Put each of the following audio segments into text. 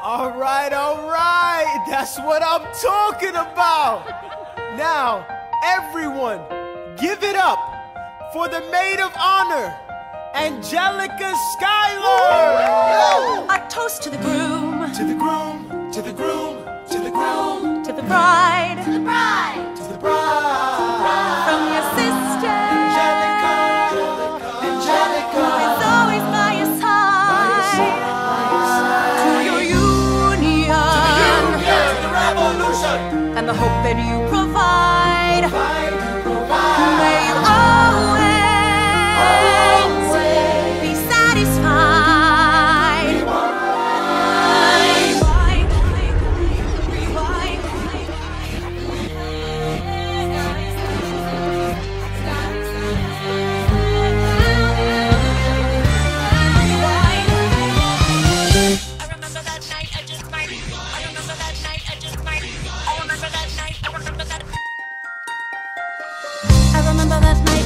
All right, that's what I'm talking about. Now, everyone, give it up for the maid of honor, Angelica Schuyler. Our toast to the groom, to the groom, to the groom, to the groom, to the bride, To the bride. to the bride. from your sister, Angelica, Angelica, who is always by your side, to your union, to the revolution. and the hope that you provide. May you always be satisfied.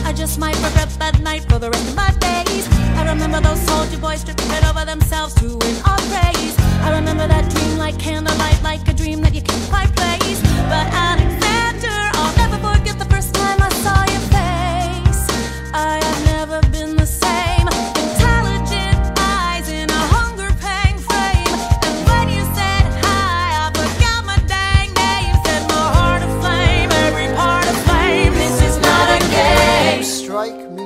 I just might regret that night for the rest of my days. I remember those soldier boys tripping it over themselves to win our praise. I remember that dream like candlelight, like a dream that you can't quite place. But Alexander, I'll never forget the first time I saw your face. I have never been the same. Intelligent eyes in a hunger-pang frame. And when you said hi, I forgot my dang name. Set my heart aflame, every part aflame. This is not a game. You strike me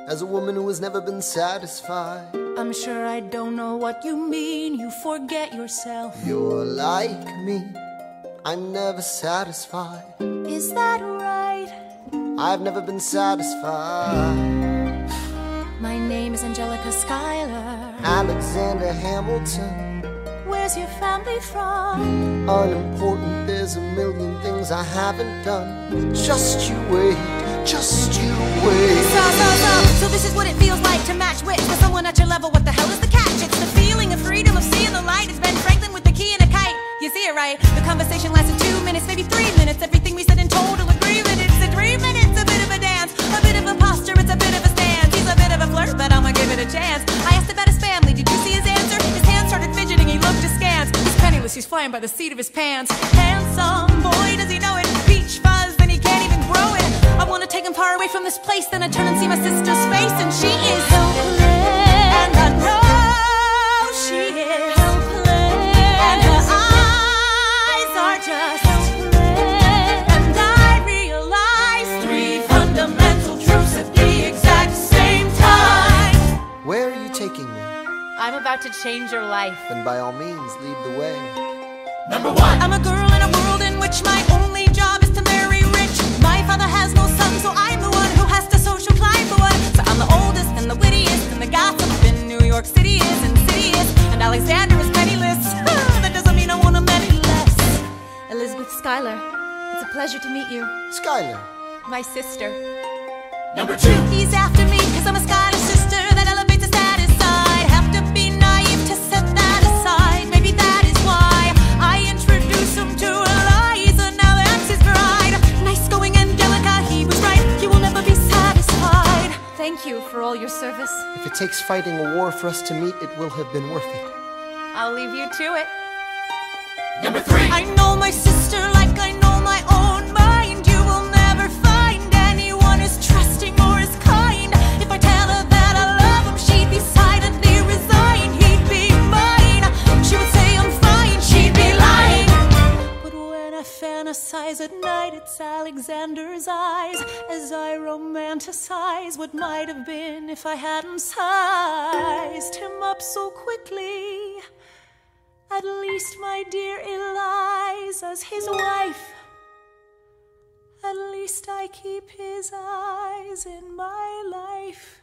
as a woman who has never been satisfied. I'm sure I don't know what you mean. You forget yourself. You're like me, I'm never satisfied. Is that right? I've never been satisfied. My name is Angelica Schuyler. Alexander Hamilton, Where's your family from? unimportant, there's a million things I haven't done. Just you wait, just you wait. So this is what it feels like to match wits with someone at your level. What the hell is the catch? It's the feeling of freedom, of seeing the light. It's Ben Franklin with the key and a kite. You see it right? The conversation lasted 2 minutes, maybe 3 minutes. Everything we said in total agreement. It's a dream and it's a bit of a dance, a bit of a posture, it's a bit of a stance. He's a bit of a flirt, but I'ma give it a chance. I asked about his family, did you see his answer? His hands started fidgeting, he looked askance. He's penniless, he's flying by the seat of his pants. Handsome, boy, does he know it? Peach fuzz, and he can't even grow it. I wanna take him far away from this place, then I turn and see my sister's face, and she is helpless. And I know she is helpless. And her eyes are just helpless. And I realize 3 fundamental truths at the exact same time. Where are you taking me? I'm about to change your life. Then by all means, lead the way. Number 1. I'm a girl in a world in which my only job is to marry rich. My father has no son, so I'm the one who has to social climb for one. So I'm the oldest and the wittiest, and the gossip in New York City is insidious. And Alexander is penniless. That doesn't mean I want him any less. Elizabeth Schuyler, it's a pleasure to meet you. Schuyler. My sister. Number 2. He's after me, cause I'm a Schuyler sister that elevates the status side. Have to be naive to set that aside. Maybe that is why I introduce him to Eliza. Now that's his bride. Nice going, Angelica, he was right. You will never be satisfied. Thank you for all your service. If it takes fighting a war for us to meet, it will have been worth it. I'll leave you to it. Number 3. I know my sister like I know my own mind. You will never find anyone as trusting or as kind. If I tell her that I love him, she'd be silently resigned. He'd be mine. She would say I'm fine, she'd be lying. But when I fantasize at night, it's Alexander's eyes as I romanticize what might have been if I hadn't sized him up so quickly. At least, my dear Eliza's his wife. At least I keep his eyes in my life.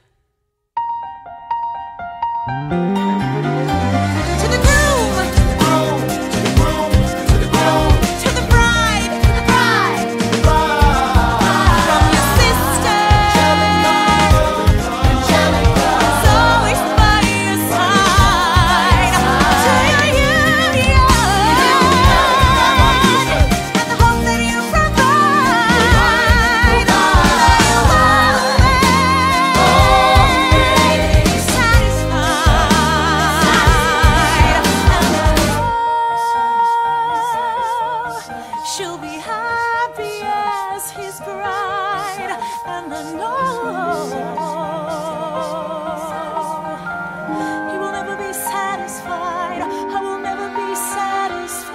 To the groom, to the groom, to the groom, to the groom, to the bride, to the bride, to the bride. From your sister, Angelica, is always by your side. To your union, and the hope that you provide. May you always be satisfied. He will never be satisfied. I will never be satisfied.